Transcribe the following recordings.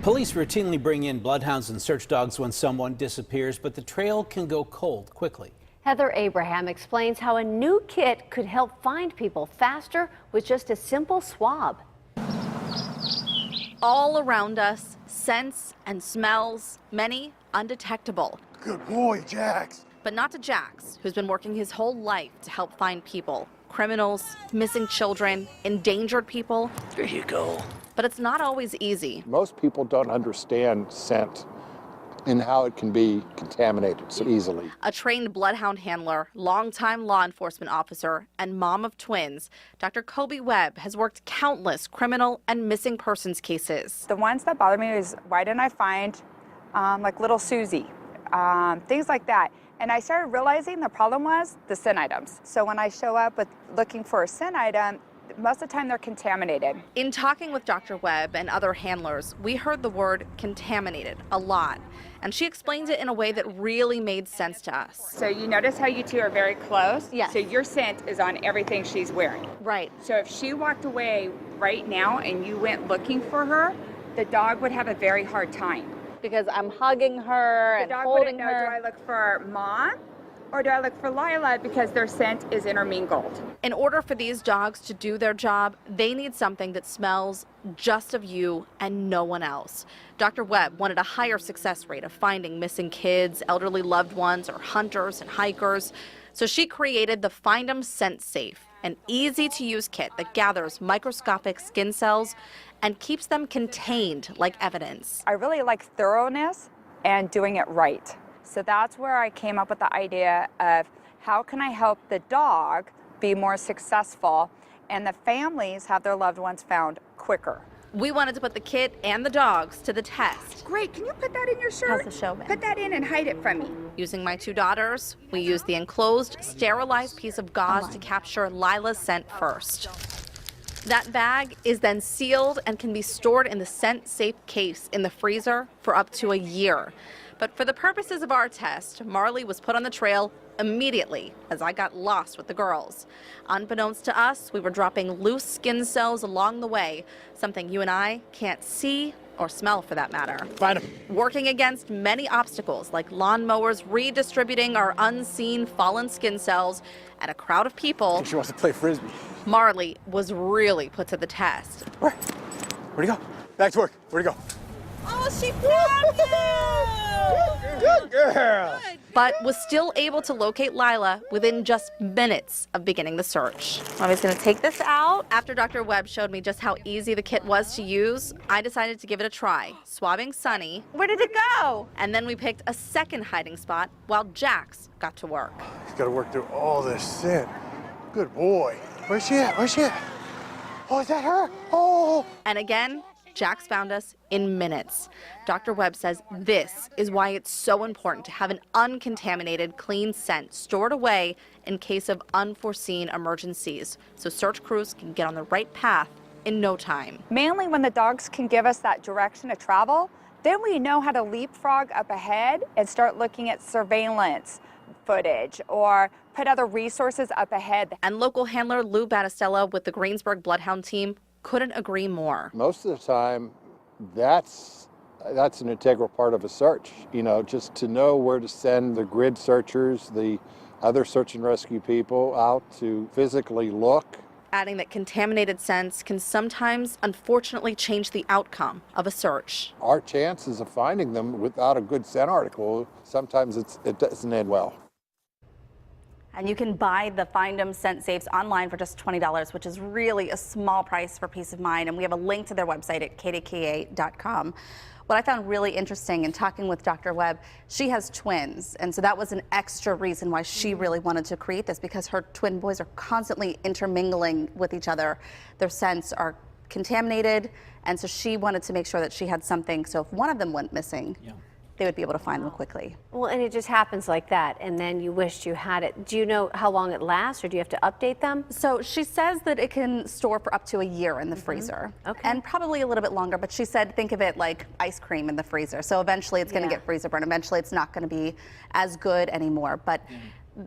Police routinely bring in bloodhounds and search dogs when someone disappears, but the trail can go cold quickly. Heather Abraham explains how a new kit could help find people faster with just a simple swab. All around us, scents and smells, many undetectable. Good boy, Jax. But not to Jax, who's been working his whole life to help find people. Criminals, missing children, endangered people. There you go. But it's not always easy. Most people don't understand scent and how it can be contaminated so easily. A trained bloodhound handler, longtime law enforcement officer, and mom of twins, Dr. Kobe Webb has worked countless criminal and missing persons cases. The ones that bother me is why didn't I find like little Susie, things like that. And I started realizing the problem was the scent items. So when I show up with looking for a scent item, most of the time they're contaminated. In talking with Dr. Webb and other handlers, we heard the word contaminated a lot. And she explains it in a way that really made sense to us. So you notice how you two are very close? Yes. So your scent is on everything she's wearing. Right. So if she walked away right now and you went looking for her, the dog would have a very hard time. Because I'm hugging her and holding know, her. do I look for Mom or do I look for Lila, because their scent is intermingled? In order for these dogs to do their job, they need something that smells just of you and no one else. Dr. Webb wanted a higher success rate of finding missing kids, elderly loved ones, or hunters and hikers. So she created the Find 'em Scent Safe, an easy-to-use kit that gathers microscopic skin cells and keeps them contained like evidence. I really like thoroughness and doing it right. So that's where I came up with the idea of how can I help the dog be more successful and the families have their loved ones found quicker. We wanted to put the kit and the dogs to the test. Great, can you put that in your shirt? How's the show been? Put that in and hide it from me. Using my two daughters, we used the enclosed, sterilized piece of gauze to capture Lila's scent first. That bag is then sealed and can be stored in the scent-safe case in the freezer for up to a year. But for the purposes of our test, Marley was put on the trail immediately as I got lost with the girls. Unbeknownst to us, we were dropping loose skin cells along the way, something you and I can't see or smell for that matter. Find him. Working against many obstacles like lawnmowers redistributing our unseen fallen skin cells and a crowd of people, She wants to play frisbee. Marley was really put to the test. Where'd he go? Back to work. Where'd he go? Oh, she found you! Good girl. But was still able to locate Lila within just minutes of beginning the search. I was going to take this out. After Dr. Webb showed me just how easy the kit was to use, I decided to give it a try, swabbing Sunny. Where did it go? And then we picked a second hiding spot while Jax got to work. He's got to work through all this scent. Good boy. Where's she at? Where's she at? Oh, is that her? Oh. And again, Jax found us in minutes. Dr. Webb says this is why it's so important to have an uncontaminated, clean scent stored away in case of unforeseen emergencies, so search crews can get on the right path in no time. Mainly when the dogs can give us that direction to travel, then we know how to leapfrog up ahead and start looking at surveillance footage or put other resources up ahead. And local handler Lou Battistella with the Greensburg Bloodhound team couldn't agree more. Most of the time, that's an integral part of a search, you know, just to know where to send the grid searchers, the other search and rescue people out to physically look. Adding that contaminated scents can sometimes, unfortunately, change the outcome of a search. Our chances of finding them without a good scent article, sometimes it doesn't end well. And you can buy the Find 'em Scent Safes online for just $20, which is really a small price for peace of mind. And we have a link to their website at KDKA.com. What I found really interesting in talking with Dr. Webb, she has twins. And so that was an extra reason why she really wanted to create this, because her twin boys are constantly intermingling with each other. Their scents are contaminated. And so she wanted to make sure that she had something. So if one of them went missing, they would be able to find them quickly. Well, and it just happens like that, and then you wished you had it. Do you know how long it lasts, or do you have to update them? So she says that it can store for up to a year in the freezer. Okay. And probably a little bit longer, but she said think of it like ice cream in the freezer. So eventually it's going to get freezer burn. Eventually it's not going to be as good anymore. But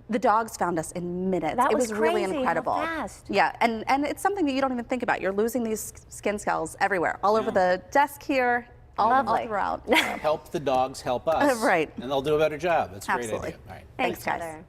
the dogs found us in minutes. That it was was really crazy, incredible. how fast. Yeah, and it's something that you don't even think about. You're losing these skin cells everywhere, all over the desk here, all Lovely. throughout. Help the dogs help us. Right. And they'll do a better job. That's a great Absolutely. idea. All right. Thanks, guys. Heather.